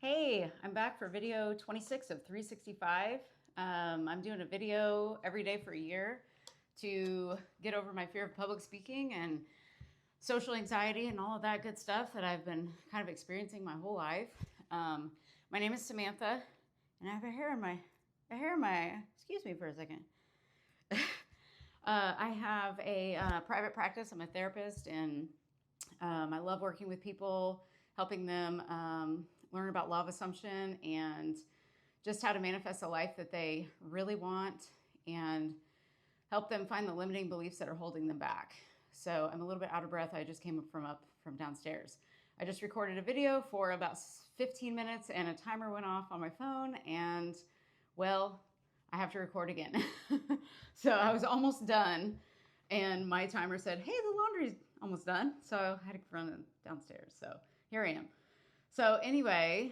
Hey, I'm back for video 26 of 365. I'm doing a video every day for a year to get over my fear of public speaking and social anxiety and all of that good stuff that I've been kind of experiencing my whole life. My name is Samantha, and I have excuse me for a second. I have a private practice. I'm a therapist, and I love working with people, helping them learn about law of assumption and just how to manifest a life that they really want and help them find the limiting beliefs that are holding them back. So I'm a little bit out of breath. I just came up from downstairs. I just recorded a video for about 15 minutes and a timer went off on my phone, and well, I have to record again. So I was almost done and my timer said, hey, the laundry's almost done. So I had to run it downstairs. So here I am. So anyway,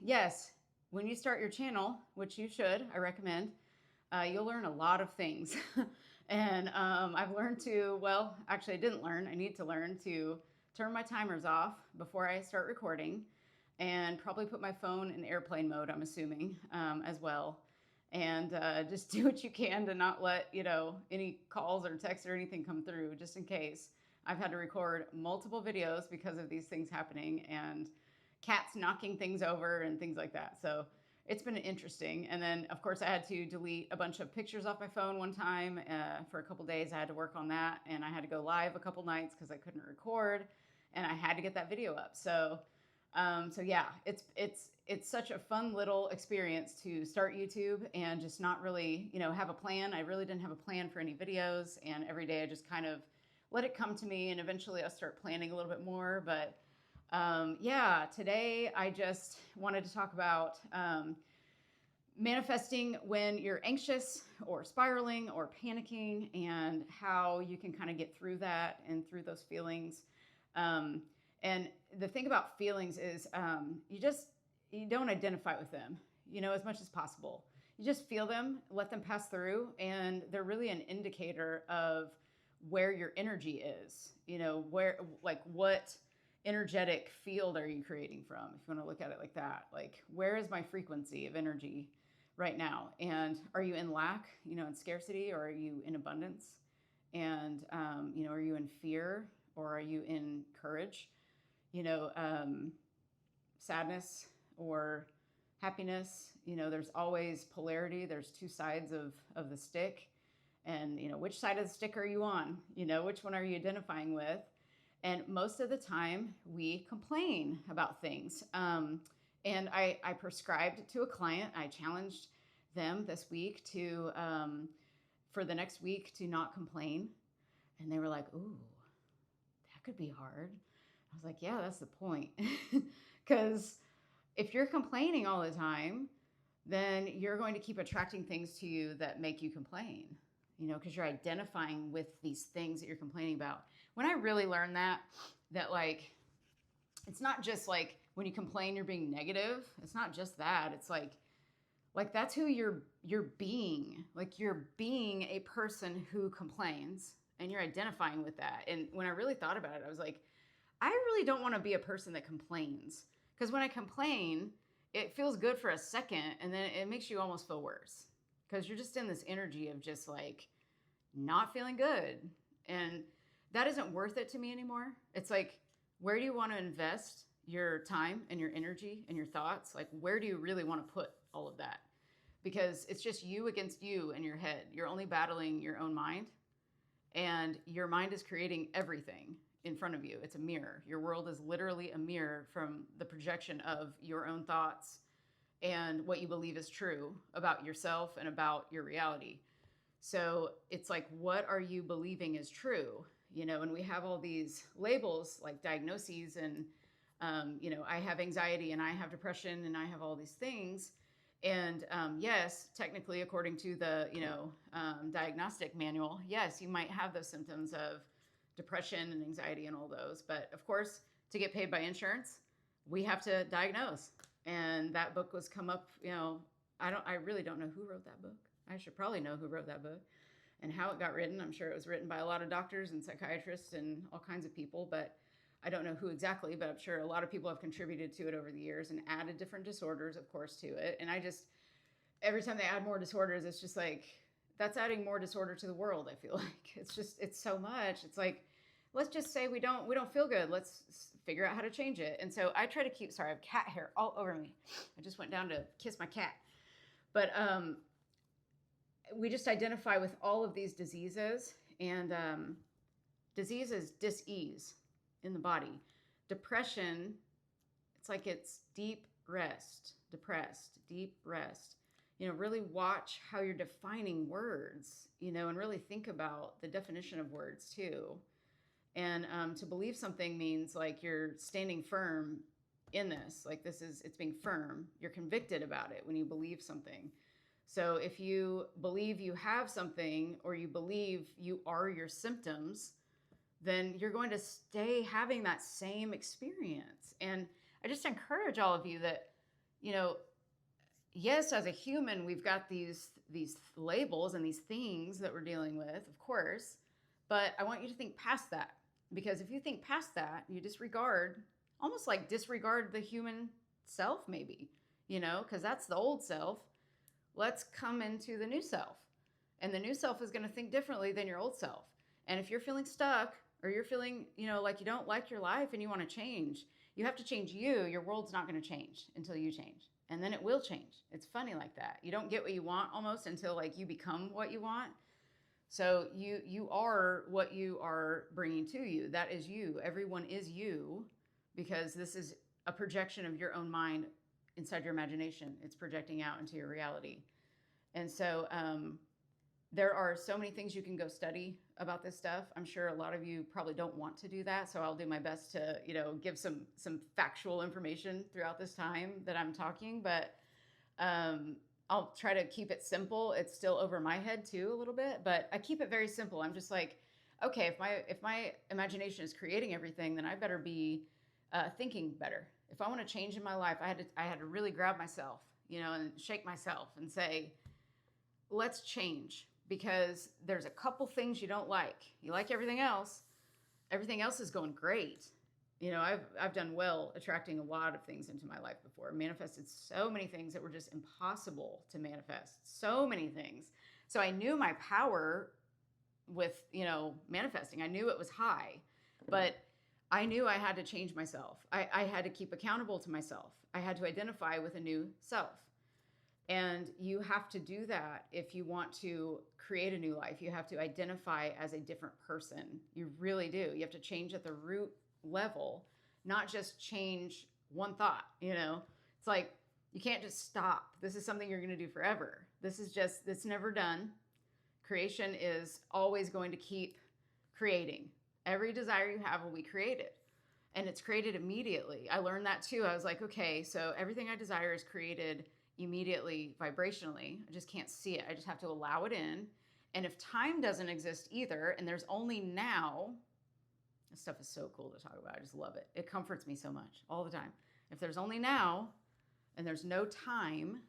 yes, when you start your channel, which you should, I recommend, you'll learn a lot of things. And I've learned to, well, actually I didn't learn, I need to learn to turn my timers off before I start recording and probably put my phone in airplane mode, I'm assuming, as well. And just do what you can to not let, any calls or texts or anything come through, just in case. I've had to record multiple videos because of these things happening and cats knocking things over and things like that. So it's been interesting. And then, of course, I had to delete a bunch of pictures off my phone one time for a couple days. I had to work on that, and I had to go live a couple nights because I couldn't record, and I had to get that video up. So yeah, it's such a fun little experience to start YouTube and just not really, have a plan. I really didn't have a plan for any videos, and every day I just kind of let it come to me, and eventually I'll start planning a little bit more. But yeah, today I just wanted to talk about manifesting when you're anxious or spiraling or panicking, and how you can kind of get through that and through those feelings. And the thing about feelings is you don't identify with them, as much as possible. You just feel them, let them pass through, and they're really an indicator of where your energy is, what energetic field are you creating from, if you want to look at it like that. Like, where is my frequency of energy right now? And are you in lack, in scarcity, or are you in abundance? And, are you in fear, or are you in courage? Sadness or happiness, there's always polarity. There's two sides of the stick. And, which side of the stick are you on? Which one are you identifying with? And most of the time we complain about things. And I prescribed to a client, I challenged them this week to, for the next week, to not complain. And they were like, ooh, that could be hard. I was like, yeah, that's the point. Because if you're complaining all the time, then you're going to keep attracting things to you that make you complain, because you're identifying with these things that you're complaining about. When I really learned that like, it's not just like when you complain, you're being negative. It's not just that. It's like that's who you're being. Like, you're being a person who complains, and you're identifying with that. And when I really thought about it, I was like, I really don't want to be a person that complains, because when I complain, it feels good for a second, and then it makes you almost feel worse, because you're just in this energy of just like not feeling good. And that isn't worth it to me anymore. It's like, where do you want to invest your time and your energy and your thoughts? Like, where do you really want to put all of that? Because it's just you against you in your head. You're only battling your own mind, and your mind is creating everything in front of you. It's a mirror. Your world is literally a mirror from the projection of your own thoughts and what you believe is true about yourself and about your reality. So it's like, what are you believing is true? And we have all these labels like diagnoses, and, I have anxiety, and I have depression, and I have all these things. And yes, technically, according to the, diagnostic manual, yes, you might have those symptoms of depression and anxiety and all those. But of course, to get paid by insurance, we have to diagnose. And that book was come up, I really don't know who wrote that book. I should probably know who wrote that book and how it got written. I'm sure it was written by a lot of doctors and psychiatrists and all kinds of people. But I don't know who exactly, but I'm sure a lot of people have contributed to it over the years and added different disorders, of course, to it. And every time they add more disorders, it's just like, that's adding more disorder to the world. I feel like it's so much. It's like, let's just say we don't feel good. Let's figure out how to change it. And so I try to keep, sorry, I have cat hair all over me. I just went down to kiss my cat. But we just identify with all of these diseases, and disease is dis-ease in the body. Depression, it's like it's deep rest, depressed, deep rest. Really watch how you're defining words, and really think about the definition of words too. And to believe something means like you're standing firm in this, like it's being firm. You're convicted about it when you believe something. So if you believe you have something, or you believe you are your symptoms, then you're going to stay having that same experience. And I just encourage all of you that, yes, as a human, we've got these labels and these things that we're dealing with, of course, but I want you to think past that. Because if you think past that, you almost disregard the human self maybe, because that's the old self. Let's come into the new self. And the new self is going to think differently than your old self. And if you're feeling stuck, or you're feeling, like you don't like your life and you want to change, you have to change you. Your world's not going to change until you change. And then it will change. It's funny like that. You don't get what you want almost until like you become what you want. So you are what you are bringing to you. That is you. Everyone is you, because this is a projection of your own mind inside your imagination. It's projecting out into your reality. And so there are so many things you can go study about this stuff. I'm sure a lot of you probably don't want to do that. So I'll do my best to, give some factual information throughout this time that I'm talking. But I'll try to keep it simple. It's still over my head too a little bit, but I keep it very simple. I'm just like, okay, if my imagination is creating everything, then I better be thinking better. If I want to change in my life, I had to really grab myself, and shake myself and say, let's change, because there's a couple things you don't like. You like everything else. Everything else is going great. I've done well attracting a lot of things into my life before. Manifested so many things that were just impossible to manifest. So many things. So I knew my power with, manifesting. I knew it was high, but I knew I had to change myself. I had to keep accountable to myself. I had to identify with a new self. And you have to do that if you want to create a new life. You have to identify as a different person. You really do. You have to change at the root level, not just change one thought. It's like you can't just stop. This is something you're going to do forever. It's never done. Creation is always going to keep creating. Every desire you have will be created, and it's created immediately. I learned that too. I was like, okay, so everything I desire is created immediately vibrationally. I just can't see it. I just have to allow it in. And if time doesn't exist either, and there's only now, this stuff is so cool to talk about. I just love it. It comforts me so much all the time. If there's only now and there's no time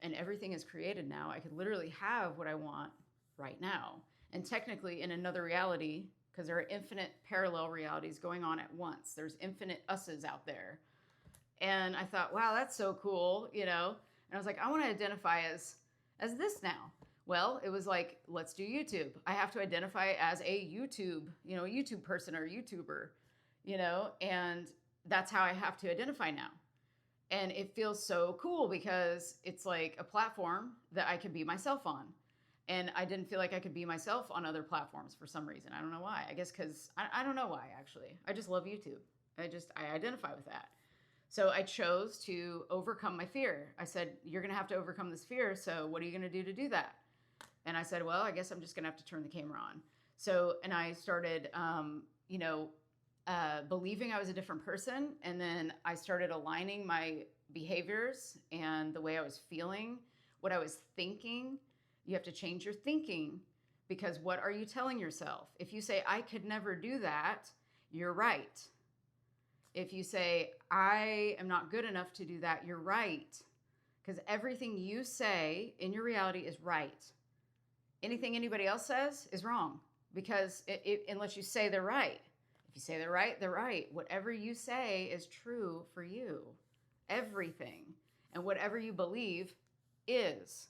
and everything is created now, I could literally have what I want right now. And technically in another reality, because there are infinite parallel realities going on at once. There's infinite us's out there. And I thought, wow, that's so cool, And I was like, I want to identify as this now. Well, it was like, let's do YouTube. I have to identify as a YouTube person or YouTuber, and that's how I have to identify now. And it feels so cool because it's like a platform that I can be myself on. And I didn't feel like I could be myself on other platforms for some reason. I don't know why. I guess because I don't know why, actually. I just love YouTube. I identify with that. So I chose to overcome my fear. I said, you're going to have to overcome this fear. So what are you going to do that? And I said, well, I guess I'm just going to have to turn the camera on. So, and I started, believing I was a different person. And then I started aligning my behaviors and the way I was feeling, what I was thinking. You have to change your thinking, because what are you telling yourself? If you say, I could never do that, you're right. If you say, I am not good enough to do that, you're right. Because everything you say in your reality is right. Anything anybody else says is wrong, because unless you say they're right. If you say they're right, they're right. Whatever you say is true for you. Everything. And whatever you believe is.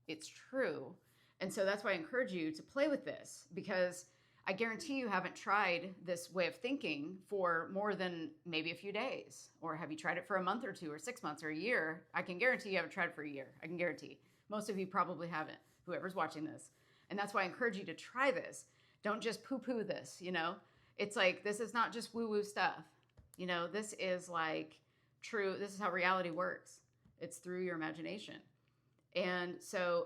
It's true. And so that's why I encourage you to play with this, because I guarantee you haven't tried this way of thinking for more than maybe a few days. Or have you tried it for a month or two or 6 months or a year? I can guarantee you haven't tried it for a year. I can guarantee. Most of you probably haven't, whoever's watching this. And that's why I encourage you to try this. Don't just poo-poo this, you know? It's like, this is not just woo-woo stuff. You know, this is like true. This is how reality works. It's through your imagination. And so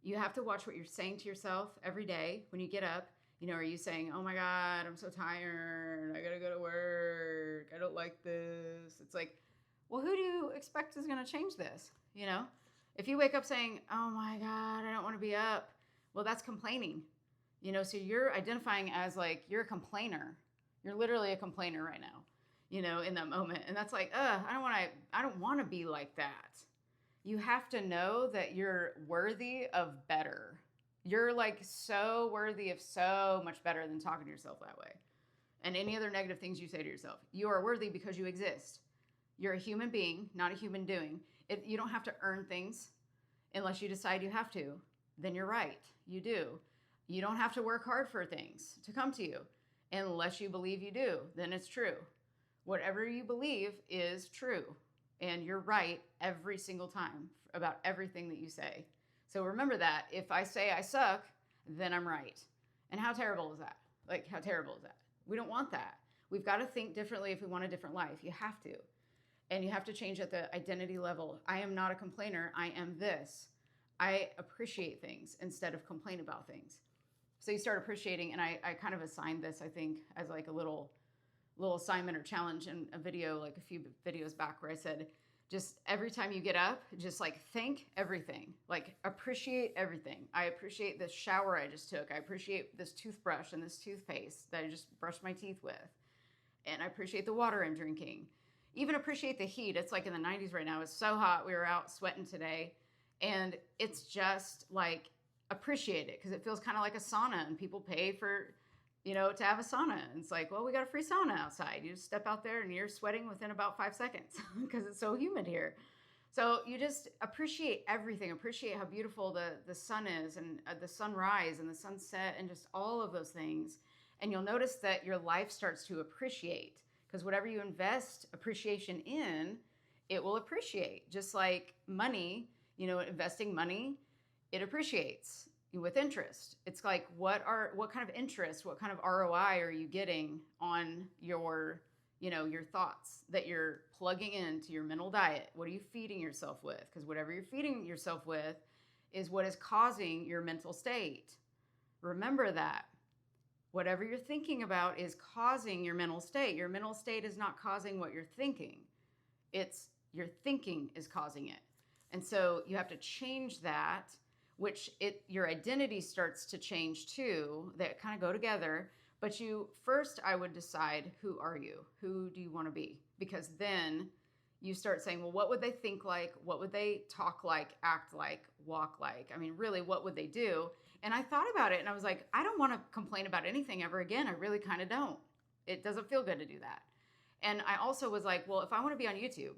you have to watch what you're saying to yourself every day when you get up. You know, are you saying, oh my God, I'm so tired. I got to go to work. I don't like this. It's like, well, who do you expect is going to change this? You know, if you wake up saying, oh my God, I don't want to be up. Well, that's complaining. You know, so you're identifying as like, you're a complainer. You're literally a complainer right now, you know, in that moment. And that's like, I don't want to be like that. You have to know that you're worthy of better. You're like so worthy of so much better than talking to yourself that way. And any other negative things you say to yourself. You are worthy because you exist. You're a human being, not a human doing. You don't have to earn things unless you decide you have to. Then you're right. You do. You don't have to work hard for things to come to you unless you believe you do. Then it's true. Whatever you believe is true. And you're right every single time about everything that you say. So remember that. If I say I suck, then I'm right. And how terrible is that? Like, how terrible is that? We don't want that. We've got to think differently if we want a different life. You have to. And you have to change at the identity level. I am not a complainer. I am this. I appreciate things instead of complain about things. So you start appreciating, and I kind of assigned this, I think, as like a little assignment or challenge in a video, like a few videos back, where I said, just every time you get up, just like thank everything, like appreciate everything. I appreciate this shower I just took. I appreciate this toothbrush and this toothpaste that I just brushed my teeth with. And I appreciate the water I'm drinking. Even appreciate the heat. It's like in the 90s right now. It's so hot. We were out sweating today. And it's just like, appreciate it, because it feels kind of like a sauna, and people pay for, you know, to have a sauna. And it's like, well, we got a free sauna outside. You just step out there and you're sweating within about 5 seconds because it's so humid here. So you just appreciate everything. Appreciate how beautiful the sun is, and the sunrise and the sunset, and just all of those things. And you'll notice that your life starts to appreciate, because whatever you invest appreciation in, it will appreciate. Just like money, you know, investing money, it appreciates with interest. It's like, what kind of interest, what kind of ROI are you getting on your, you know, your thoughts that you're plugging into your mental diet? What are you feeding yourself with? Because whatever you're feeding yourself with is what is causing your mental state. Remember that. Whatever you're thinking about is causing your mental state. Your mental state is not causing what you're thinking. It's your thinking is causing it. And so you have to change that, which your identity starts to change too, that kind of go together. But I would decide, who are you? Who do you want to be? Because then you start saying, well, what would they think like? What would they talk like, act like, walk like? I mean, really, what would they do? And I thought about it, and I was like, I don't want to complain about anything ever again. I really kind of don't. It doesn't feel good to do that. And I also was like, well, if I want to be on YouTube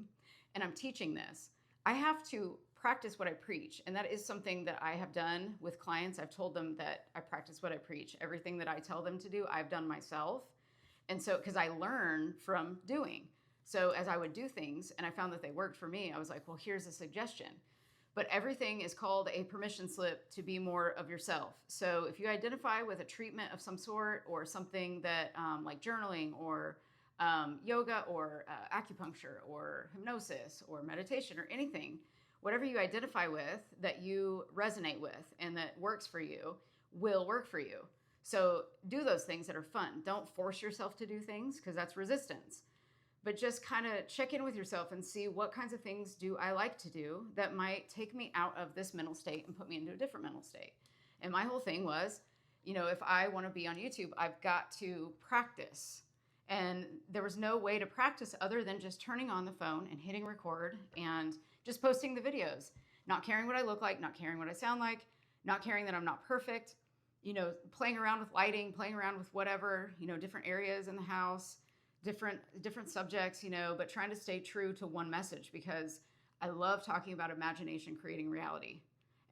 and I'm teaching this, I have to practice what I preach. And that is something that I have done with clients. I've told them that I practice what I preach. Everything that I tell them to do, I've done myself. And so, because I learn from doing. So as I would do things and I found that they worked for me, I was like, well, here's a suggestion. But everything is called a permission slip to be more of yourself. So if you identify with a treatment of some sort, or something that like journaling, or yoga, or acupuncture, or hypnosis, or meditation, or anything, whatever you identify with that you resonate with and that works for you will work for you. So do those things that are fun. Don't force yourself to do things, because that's resistance. But just kind of check in with yourself and see, what kinds of things do I like to do that might take me out of this mental state and put me into a different mental state. And my whole thing was, you know, if I want to be on YouTube, I've got to practice. And there was no way to practice other than just turning on the phone and hitting record and just posting the videos, not caring what I look like, not caring what I sound like, not caring that I'm not perfect. playing around with lighting, playing around with whatever, different areas in the house, different subjects, but trying to stay true to one message, because I love talking about imagination creating reality.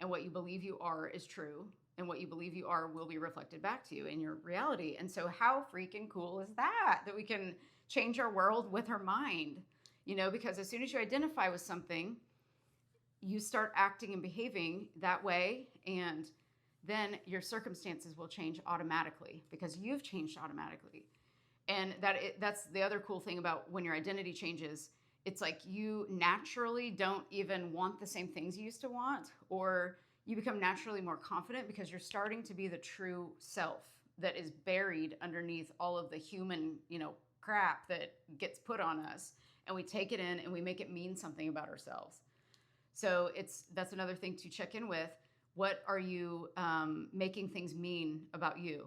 And what you believe you are is true, and what you believe you are will be reflected back to you in your reality. And so how freaking cool is that we can change our world with our mind, because as soon as you identify with something, you start acting and behaving that way, and then your circumstances will change automatically because you've changed automatically. And that's the other cool thing about when your identity changes. It's like you naturally don't even want the same things you used to want, or you become naturally more confident because you're starting to be the true self that is buried underneath all of the human, crap that gets put on us. And we take it in and we make it mean something about ourselves. So that's another thing to check in with. What are you making things mean about you?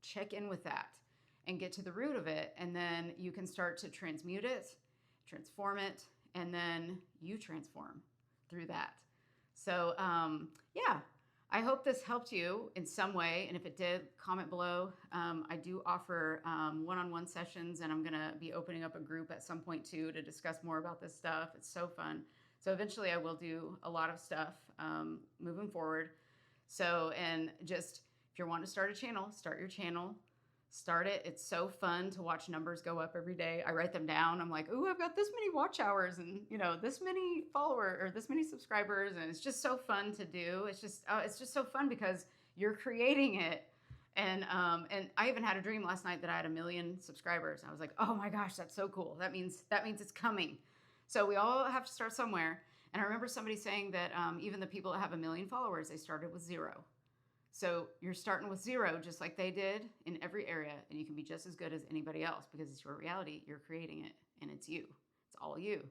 Check in with that and get to the root of it. And then you can start to transmute it, transform it, and then you transform through that. So yeah, I hope this helped you in some way. And if it did, comment below. I do offer one-on-one sessions, and I'm going to be opening up a group at some point too to discuss more about this stuff. It's so fun. So eventually I will do a lot of stuff moving forward. So, and just if you want to start a channel, start your channel. Start it. It's so fun to watch numbers go up every day. I write them down. I'm like, oh, I've got this many watch hours and, this many followers or this many subscribers. And it's just so fun to do. It's just so fun because you're creating it. And I even had a dream last night that I had 1 million subscribers. I was like, oh my gosh, that's so cool. That means it's coming. So we all have to start somewhere. And I remember somebody saying that even the people that have 1 million followers, they started with 0. So you're starting with 0, just like they did in every area, and you can be just as good as anybody else because it's your reality. You're creating it, and it's you. It's all you.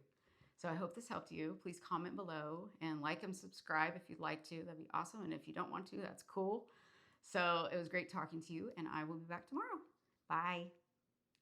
So I hope this helped you. Please comment below and like and subscribe if you'd like to. That'd be awesome. And if you don't want to, that's cool. So it was great talking to you, and I will be back tomorrow. Bye.